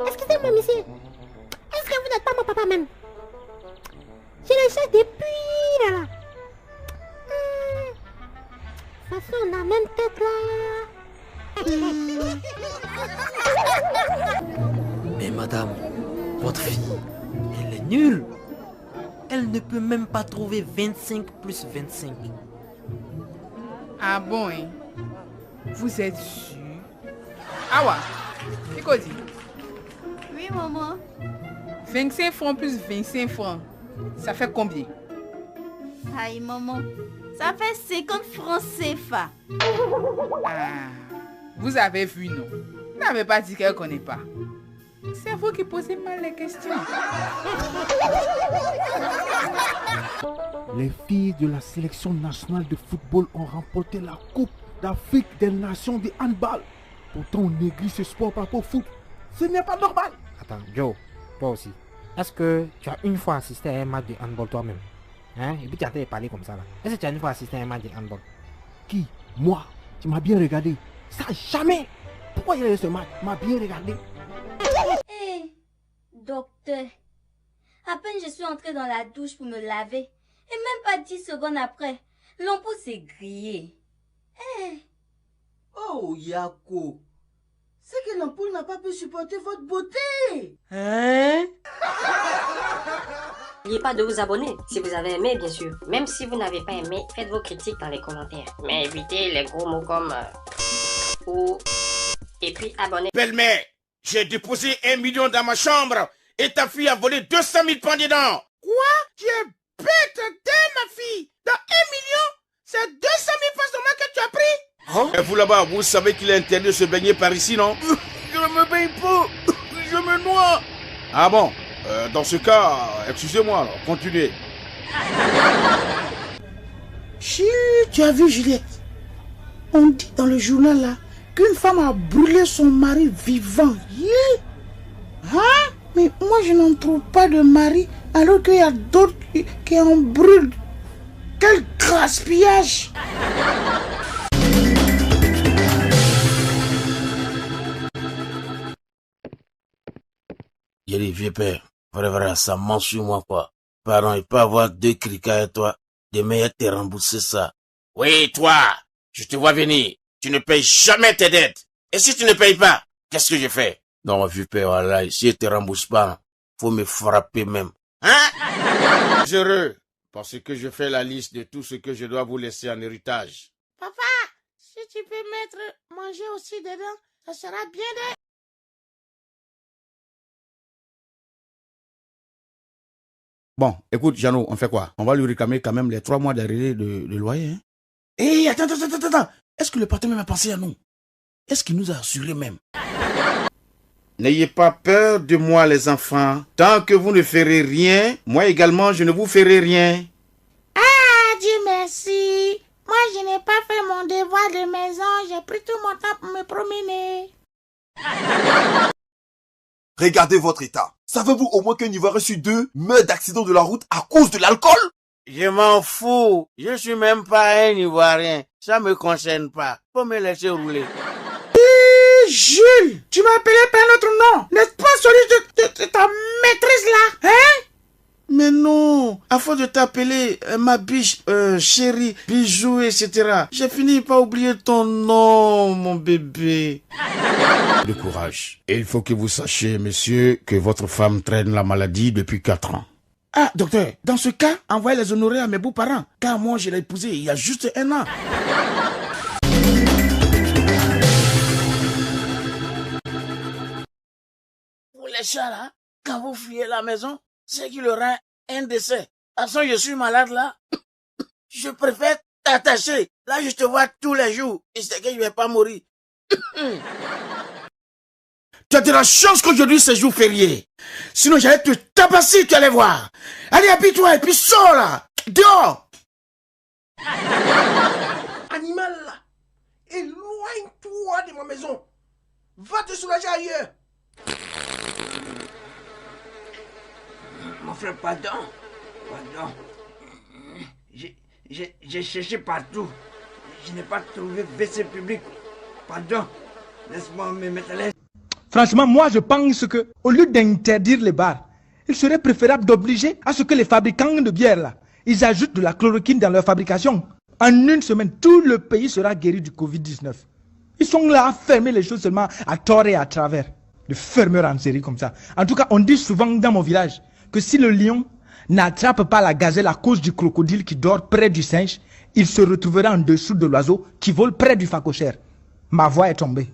Excusez-moi, monsieur. Est-ce que vous n'êtes pas mon papa même? Je le cherche depuis là. Ça fait la même tête là. Mais madame, votre fille, elle est nulle. Elle ne peut même pas trouver 25 plus 25. Ah bon, hein? Vous êtes sûr? Ah ouais, c'est quoi dit? Oui, maman. 25 francs plus 25 francs, ça fait combien? Aïe, maman. Ça fait 50 francs CFA. Ah, vous avez vu, non? Vous n'avez pas dit qu'elle ne connaît pas. C'est vous qui posez mal les questions. Les filles de la sélection nationale de football ont remporté la Coupe d'Afrique des Nations de handball. Pourtant, on néglige ce sport par rapport au foot. Ce n'est pas normal. Attends, Joe, toi aussi. Est-ce que tu as une fois assisté à un match de handball toi-même? Hein? Et puis tu as parlé comme ça là. Est-ce que tu as une fois assisté à un match de handball? Qui? Moi? Tu m'as bien regardé. Ça, jamais. Pourquoi il y a eu ce match? Tu m'as bien regardé. Hé, docteur. À peine je suis entrée dans la douche pour me laver. Et même pas 10 secondes après, l'ampoule s'est grillée. Hé. Oh, Yako. C'est que l'ampoule n'a pas pu supporter votre beauté. Hein? N'oubliez pas de vous abonner si vous avez aimé, bien sûr. Même si vous n'avez pas aimé, faites vos critiques dans les commentaires. Mais évitez les gros mots comme ou et puis abonnez. Belle-mère, j'ai déposé 1 million dans ma chambre et ta fille a volé 200 000 points dedans. Quoi? Tu es bête ma fille. Dans 1 million, c'est 200 000 francs seulement que tu as pris. Hein? Et vous là-bas, vous savez qu'il est interdit de se baigner par ici, non? Je ne me baigne pas. Je me noie. Ah bon? Dans ce cas, excusez-moi, alors, continuez. Chut, tu as vu Juliette? On dit dans le journal là qu'une femme a brûlé son mari vivant. Yeah. Hein? Mais moi je n'en trouve pas de mari alors qu'il y a d'autres qui en brûlent. Quel gaspillage! Il y a des vieux pères. Vrai, ça ment sur moi, quoi. Pardon, il peut avoir 2 criquets et toi. Des meilleurs te rembourser ça. Oui, toi, je te vois venir. Tu ne payes jamais tes dettes. Et si tu ne payes pas, qu'est-ce que je fais? Non, vieux père, voilà, si je te rembourse pas, faut me frapper même. Hein? Heureux, parce que je fais la liste de tout ce que je dois vous laisser en héritage. Papa, si tu peux mettre manger aussi dedans, ça sera bien de... Bon, écoute, Jeannot, on fait quoi? On va lui réclamer quand même les 3 mois d'arrêt de loyer. Hein? Hé, attends. Est-ce que le patron même a pensé à nous? Est-ce qu'il nous a assuré même? N'ayez pas peur de moi, les enfants. Tant que vous ne ferez rien, moi également, je ne vous ferai rien. Ah, Dieu merci. Moi, je n'ai pas fait mon devoir de maison. J'ai pris tout mon temps pour me promener. Regardez votre état. Savez-vous au moins qu'un Ivoirien sur 2 meurt d'accident de la route à cause de l'alcool? Je m'en fous. Je suis même pas un Ivoirien. Ça me concerne pas. Faut me laisser rouler. Jules, tu m'as appelé par un autre nom. N'est-ce pas celui de ta maîtresse là? Hein? Mais non, à force de t'appeler ma biche, chérie, bijou, etc. J'ai fini par oublier ton nom, mon bébé. De courage. Et il faut que vous sachiez, monsieur, que votre femme traîne la maladie depuis 4 ans. Ah, docteur, dans ce cas, envoyez les honorer à mes beaux-parents. Car moi, je l'ai épousée il y a juste 1 an. Pour les chats, là, quand vous fuyez la maison, c'est qu'il aura un décès. De toute façon, je suis malade, là. Je préfère t'attacher. Là, je te vois tous les jours. Et c'est que je vais pas mourir. Tu as de la chance qu'aujourd'hui c'est jour férié. Sinon j'allais te tabasser, tu allais voir. Allez, habille-toi et puis sors là. Dehors. Animal là, éloigne-toi de ma maison. Va te soulager ailleurs. Mon frère, pardon. J'ai cherché partout. Je n'ai pas trouvé WC public. Pardon. Laisse-moi me mettre à l'aise. Franchement, moi je pense que au lieu d'interdire les bars, il serait préférable d'obliger à ce que les fabricants de bière là, ils ajoutent de la chloroquine dans leur fabrication. En une semaine, tout le pays sera guéri du Covid-19. Ils sont là à fermer les choses seulement à tort et à travers. De fermeurs en série comme ça. En tout cas, on dit souvent dans mon village que si le lion n'attrape pas la gazelle à cause du crocodile qui dort près du singe, il se retrouvera en dessous de l'oiseau qui vole près du phacochère. Ma voix est tombée.